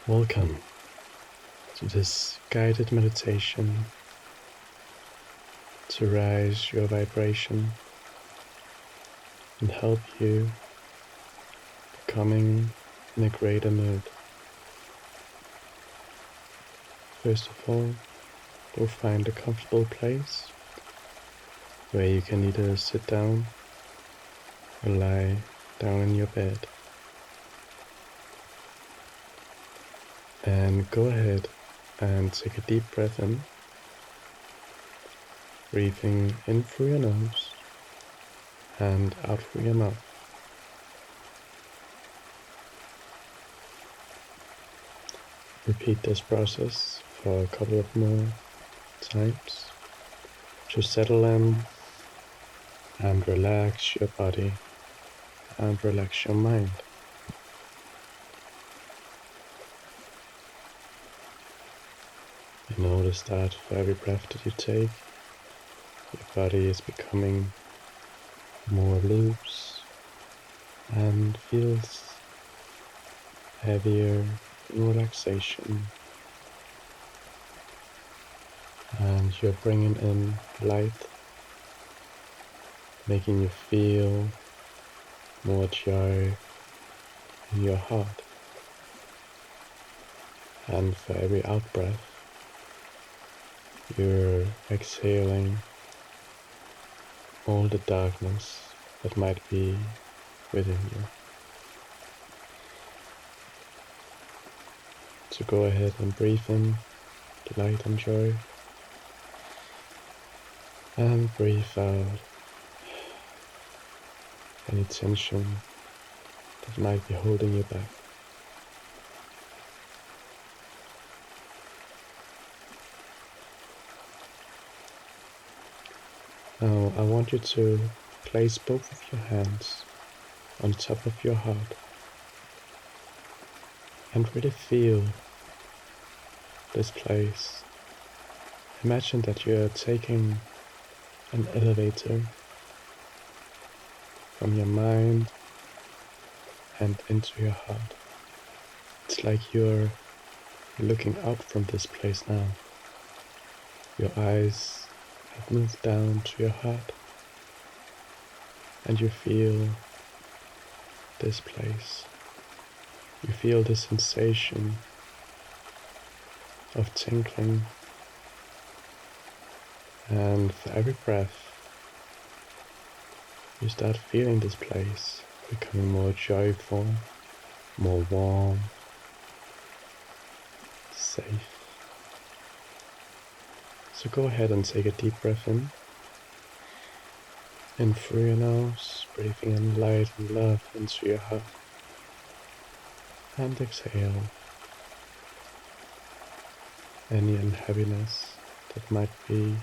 Welcome to this guided meditation to raise your vibration and help you becoming in a greater mood. First of all, go find a comfortable place where you can either sit down or lie down in your bed. And go ahead and take a deep breath in, breathing in through your nose and out through your mouth. Repeat this process for a couple of more times to settle in and relax your body and relax your mind. You notice that for every breath that you take, your body is becoming more loose and feels heavier in relaxation. And you're bringing in light, making you feel more joy in your heart. And for every out-breath, you're exhaling all the darkness that might be within you. So go ahead and breathe in light and joy, and breathe out any tension that might be holding you back. Now I want you to place both of your hands on top of your heart and really feel this place. Imagine that you're taking an elevator from your mind and into your heart. It's like you're looking out from this place now. Your eyes have moved down to your heart and you feel this place. You feel the sensation of tingling, and for every breath you start feeling this place becoming more joyful, more warm, safe. So go ahead and take a deep breath in through your nose, breathing in light and love into your heart, and exhale any unhappiness that might be.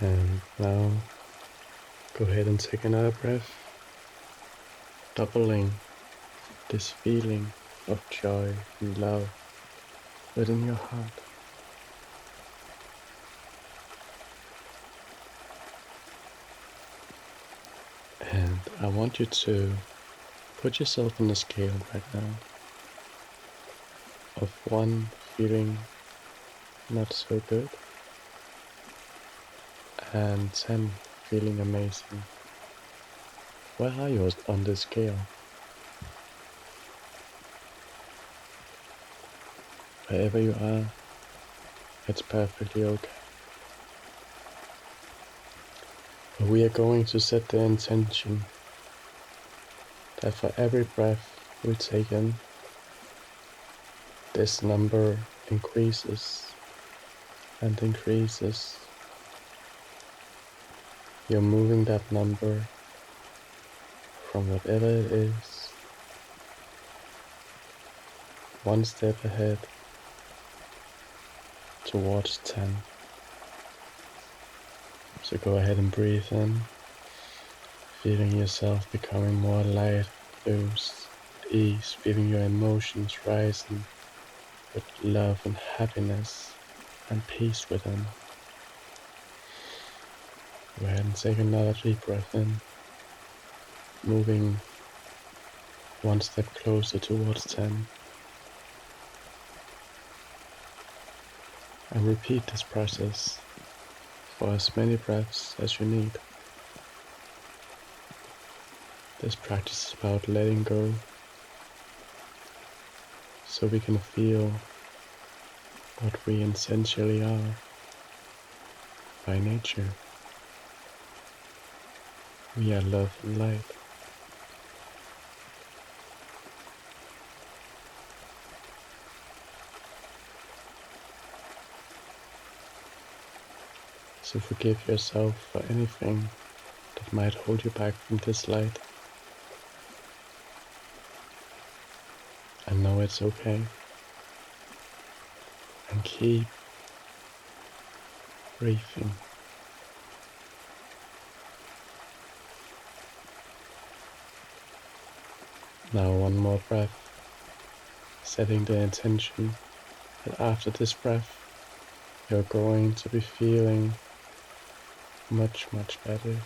And now go ahead and take another breath, doubling this feeling of joy and love within your heart. And I want you to put yourself on a scale right now of 1 feeling not so good and 10 feeling amazing. Where are you on this scale? Wherever you are, it's perfectly okay. But we are going to set the intention that for every breath we take in, this number increases and increases. You're moving that number from whatever it is, one step ahead towards 10. So go ahead and breathe in, feeling yourself becoming more light, loose, at ease, feeling your emotions rising with love and happiness and peace within. Go ahead and take another deep breath in, moving one step closer towards 10. And repeat this process for as many breaths as you need. This practice is about letting go so we can feel what we essentially are by nature. We are love and light. So forgive yourself for anything that might hold you back from this light. And know it's okay. And keep breathing. Now one more breath, setting the intention that after this breath you're going to be feeling much better.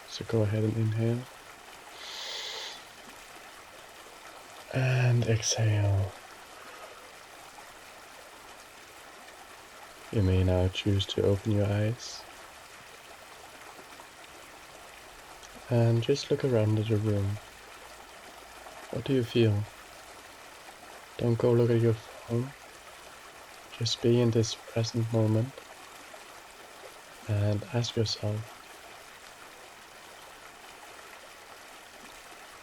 So go ahead and inhale. And exhale. You may now choose to open your eyes and just look around at your room. What do you feel? Don't go look at your phone. Just be in this present moment and ask yourself,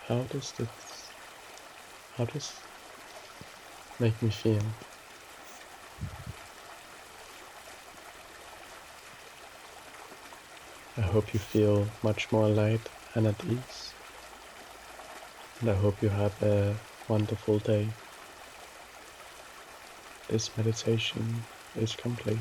how does make me feel? I hope you feel much more light and at ease. And I hope you have a wonderful day. This meditation is complete.